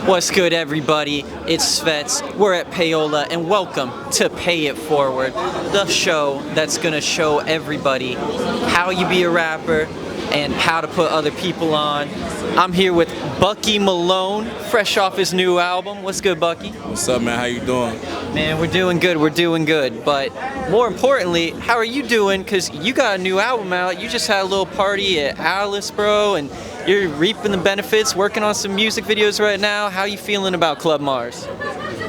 What's good, everybody? It's Svets. We're at Payola, and welcome to Pay It Forward, the show that's gonna show everybody how you be a rapper and how to put other people on. I'm here with Bucky Malone, fresh off his new album. What's good, Bucky? What's up, man? How you doing? Man, we're doing good. We're doing good. But more importantly, how are you doing? Because you got a new album out. You just had a little party at Alice, bro, and you're reaping the benefits, working on some music videos right now. How you feeling about Club Mars?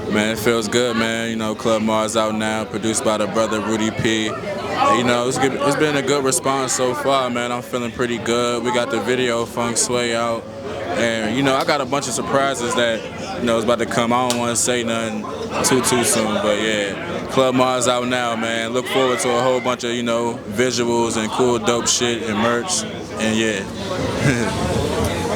Man, it feels good, man. You know, Club Mars out now, produced by the brother Rudy P. And, you know, it's been a good response so far, man. I'm feeling pretty good. We got the video Funk Sway out. And, you know, I got a bunch of surprises that, you know, is about to come. I don't want to say nothing too soon, but yeah. Club Mars out now, man. Look forward to a whole bunch of, you know, visuals and cool, dope shit and merch. And yeah.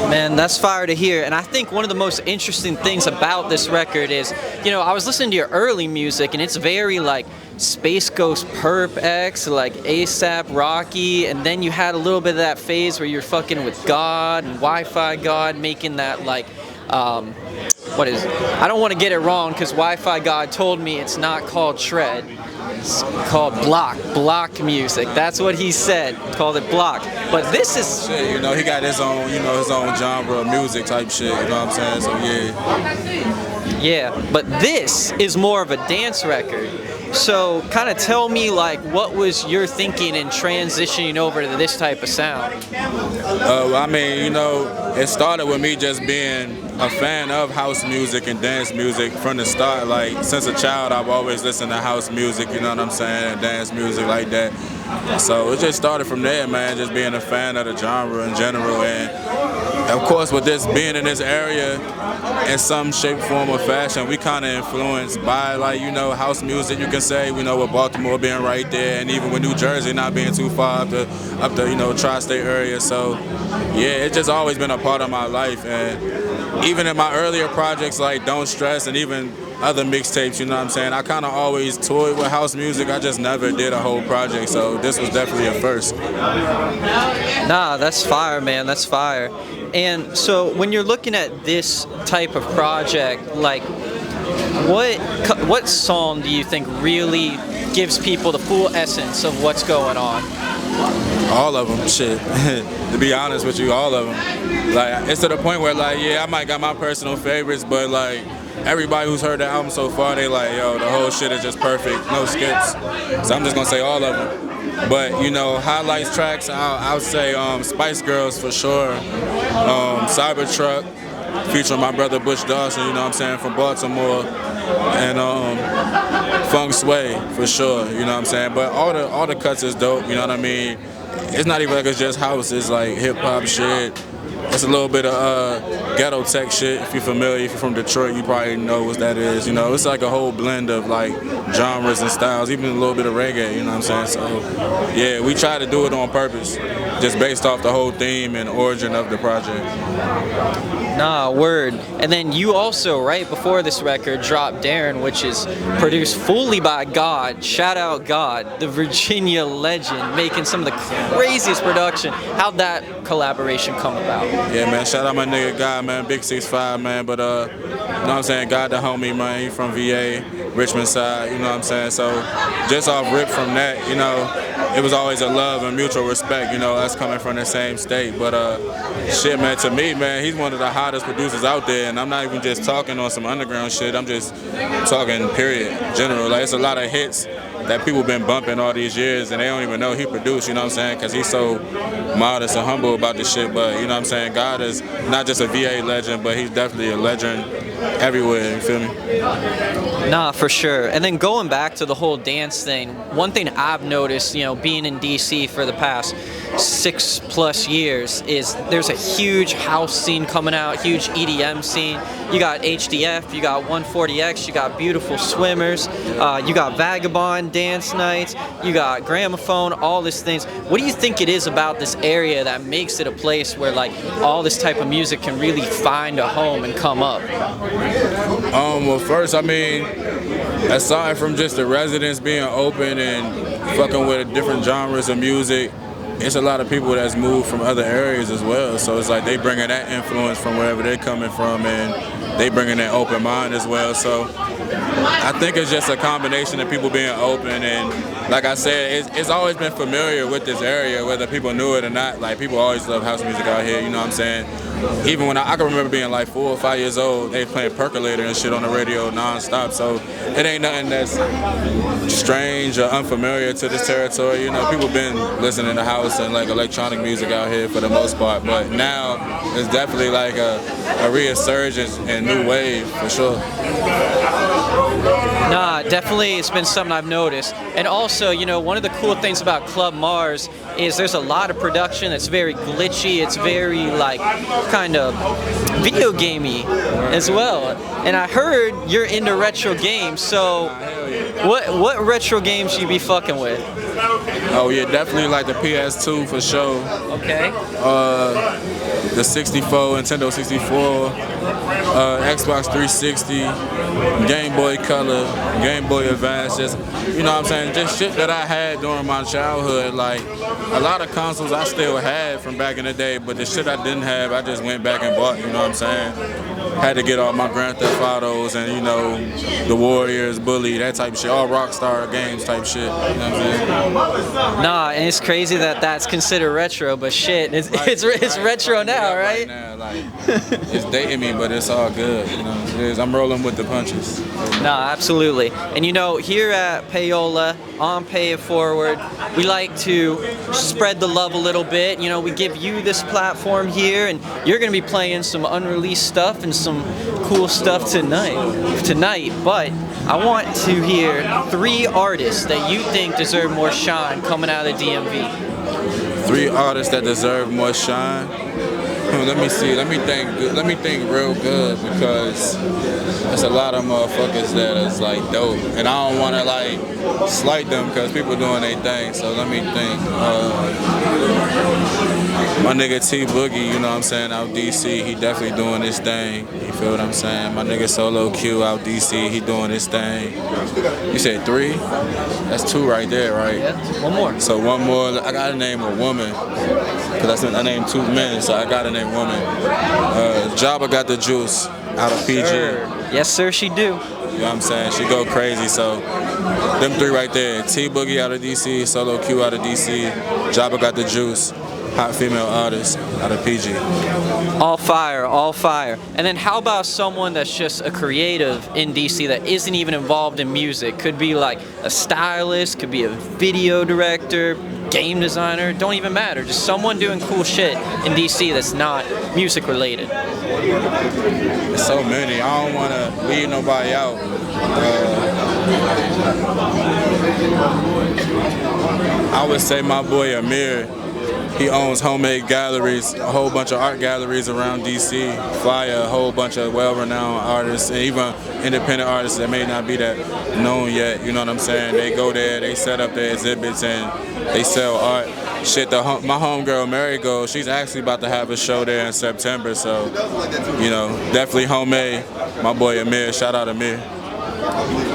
Man, that's fire to hear. And I think one of the most interesting things about this record is, you know, I was listening to your early music and it's very like Space Ghost Perp X, like ASAP Rocky, and then you had a little bit of that phase where you're fucking with God and Wi-Fi God, making that like, what is it? I don't want to get it wrong because Wi-Fi God told me it's not called shred. It's called block music. That's what he said. Called it block. But this is shit, you know, he got his own, you know, his own genre of music type shit. You know what I'm saying? So yeah. Yeah, but this is more of a dance record. So kind of tell me like what was your thinking in transitioning over to this type of sound? I mean, you know, it started with me just being a fan of house music and dance music from the start. Like, since a child, I've always listened to house music, you know what I'm saying, and dance music like that. So it just started from there, man, just being a fan of the genre in general. And of course, with this being in this area in some shape, form, or fashion, we kind of influenced by, like, you know, house music, you can say, you know, with Baltimore being right there, and even with New Jersey not being too far up the you know, tri-state area. So, yeah, it's just always been a part of my life. And even in my earlier projects like Don't Stress and even other mixtapes, you know what I'm saying, I kind of always toyed with house music. I just never did a whole project, so this was definitely a first. Nah, that's fire, man. That's fire. And so when you're looking at this type of project, like what song do you think really gives people the full essence of what's going on? All of them, shit. To be honest with you, all of them. Like, it's to the point where, like, yeah, I might got my personal favorites, but like everybody who's heard the album so far, they like, yo, the whole shit is just perfect, no skips. So I'm just gonna say all of them. But, you know, highlights tracks, I'll say Spice Girls for sure, Cybertruck, featuring my brother Bush Dawson, you know what I'm saying, from Baltimore, and Funk Sway for sure, you know what I'm saying. But all the cuts is dope, you know what I mean. It's not even like it's just house, it's like hip hop shit. It's a little bit of ghetto tech shit. If you're familiar, if you're from Detroit, you probably know what that is. You know, it's like a whole blend of like genres and styles, even a little bit of reggae, you know what I'm saying? So, yeah, we try to do it on purpose, just based off the whole theme and origin of the project. Nah, word. And then you also, right before this record, dropped Darren, which is produced fully by God. Shout out God, the Virginia legend, making some of the craziest production. How'd that collaboration come about? Yeah, man, shout out my nigga God, man, Big 6'5", man. But, you know what I'm saying, God the homie, man, he from VA, Richmond side, you know what I'm saying? So just off rip from that, you know, it was always a love and mutual respect, you know, us coming from the same state. But shit, man, to me, man, he's one of the hottest producers out there, and I'm not even just talking on some underground shit, I'm just talking period, general. Like, it's a lot of hits that people been bumping all these years and they don't even know he produced, you know what I'm saying, because he's so modest and humble about this shit. But, you know what I'm saying, God is not just a VA legend, but he's definitely a legend everywhere, you feel me? Nah, for sure. And then going back to the whole dance thing, one thing I've noticed, you know, being in DC for the past 6+ years is there's a huge house scene coming out, huge EDM scene. You got HDF, you got 140X, you got Beautiful Swimmers, you got Vagabond dance nights, you got Gramophone, all these things. What do you think it is about this area that makes it a place where like all this type of music can really find a home and come up? Well, first, I mean, aside from just the residents being open and fucking with different genres of music, it's a lot of people that's moved from other areas as well. So it's like they bringing that influence from wherever they're coming from, and they bringing an open mind as well. So I think it's just a combination of people being open, and like I said, it's always been familiar with this area, whether people knew it or not. Like, people always love house music out here, you know what I'm saying? Even when I can remember being like 4 or 5 years old, they playing Percolator and shit on the radio nonstop. So it ain't nothing that's strange or unfamiliar to this territory. You know, people been listening to house and like electronic music out here for the most part, but now it's definitely like a resurgence and new wave for sure. Nah, definitely it's been something I've noticed. And also, you know, one of the cool things about Club Mars is there's a lot of production that's very glitchy. It's very, like, kind of video gamey as well. And I heard you're into retro games, so what retro games you be fucking with? Oh yeah, definitely like the PS2 for sure. Okay. The 64, Nintendo 64, Xbox 360, Game Boy Color, Game Boy Advance, just, you know what I'm saying, just shit that I had during my childhood. Like, a lot of consoles I still had from back in the day, but the shit I didn't have, I just went back and bought, you know what I'm saying? Had to get all my Grand Theft Autos and, you know, the Warriors, Bully, that type of shit, all Rockstar games type shit, you know what I'm saying? Nah, and it's crazy that that's considered retro, but shit, it's retro now, right? Now, like, it's dating me, but it's all good, you know. It is. I'm rolling with the punches. Nah, absolutely. And you know, here at Payola, on Pay It Forward, we like to spread the love a little bit. You know, we give you this platform here, and you're gonna be playing some unreleased stuff and some cool stuff tonight. But I want to hear 3 artists that you think deserve more shine coming out of the DMV. 3 artists that deserve more shine. Let me see. Let me think real good, because there's a lot of motherfuckers that is like dope, and I don't want to like slight them because people doing their thing. So let me think. My nigga T Boogie, you know what I'm saying, out DC, he definitely doing his thing. You feel what I'm saying? My nigga Solo Q out DC, he doing his thing. You said 3? That's 2 right there, right? Yeah, 1 more. So 1 more. I gotta name a woman, because I named 2 men, so I gotta name woman. Jabba got the juice out of PG. Sure. Yes, sir, she do. You know what I'm saying? She go crazy. So them 3 right there. T Boogie out of DC, Solo Q out of DC, Jabba got the juice. Hot female artist out of PG. All fire, all fire. And then how about someone that's just a creative in DC that isn't even involved in music? Could be like a stylist, could be a video director, game designer, don't even matter. Just someone doing cool shit in DC that's not music related. There's so many. I don't want to leave nobody out. I would say my boy Amir. He owns Homemade Galleries, a whole bunch of art galleries around DC, flyer a whole bunch of well-renowned artists, and even independent artists that may not be that known yet, you know what I'm saying? They go there, they set up their exhibits, and they sell art. Shit, my homegirl Marigold, she's actually about to have a show there in September, so, you know, definitely Homemade. My boy Amir, shout out Amir.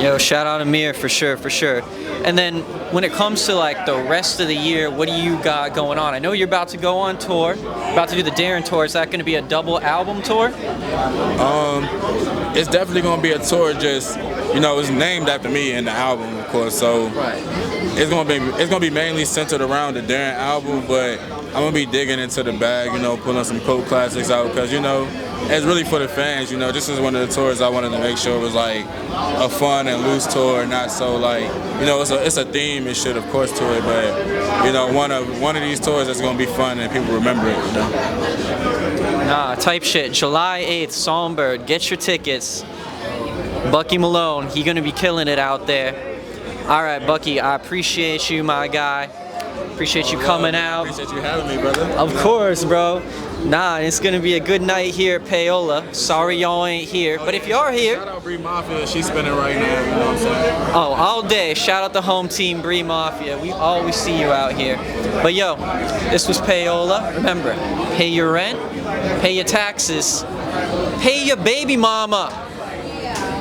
Yo, shout out Amir for sure, for sure. And then when it comes to like the rest of the year, what do you got going on? I know you're about to go on tour, about to do the Darren tour. Is that going to be a double album tour? It's definitely going to be a tour. Just, you know, it's named after me in the album, of course. So right. It's gonna be mainly centered around the Darren album, but I'm gonna be digging into the bag, you know, pulling some cult classics out, because, you know, it's really for the fans, you know. This is one of the tours I wanted to make sure it was like a fun and loose tour, not so like, you know, it's a theme and shit, of course, to it, but, you know, one of these tours that's gonna be fun and people remember it, you know. Nah, type shit. July 8th, Songbird. Get your tickets. Bucky Malone, he gonna be killing it out there. All right, Bucky, I appreciate you, my guy. Appreciate you coming out. Appreciate you having me, brother. Of course, bro. Nah, it's gonna be a good night here at Payola. Sorry y'all ain't here, but if you are here, shout out Bree Mafia. She's spinning right now. You know what I'm saying? Oh, all day. Shout out the home team, Bree Mafia. We always see you out here. But yo, this was Payola. Remember, pay your rent, pay your taxes, pay your baby mama.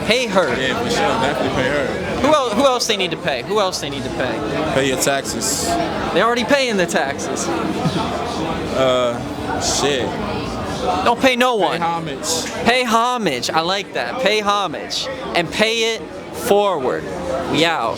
Pay her. Yeah, for sure. Definitely pay her. Who else they need to pay? Who else they need to pay? Pay your taxes. They already paying the taxes. Shit. Don't pay no Pay one. homage. Pay homage. I like that. Pay homage. And pay it forward. We out.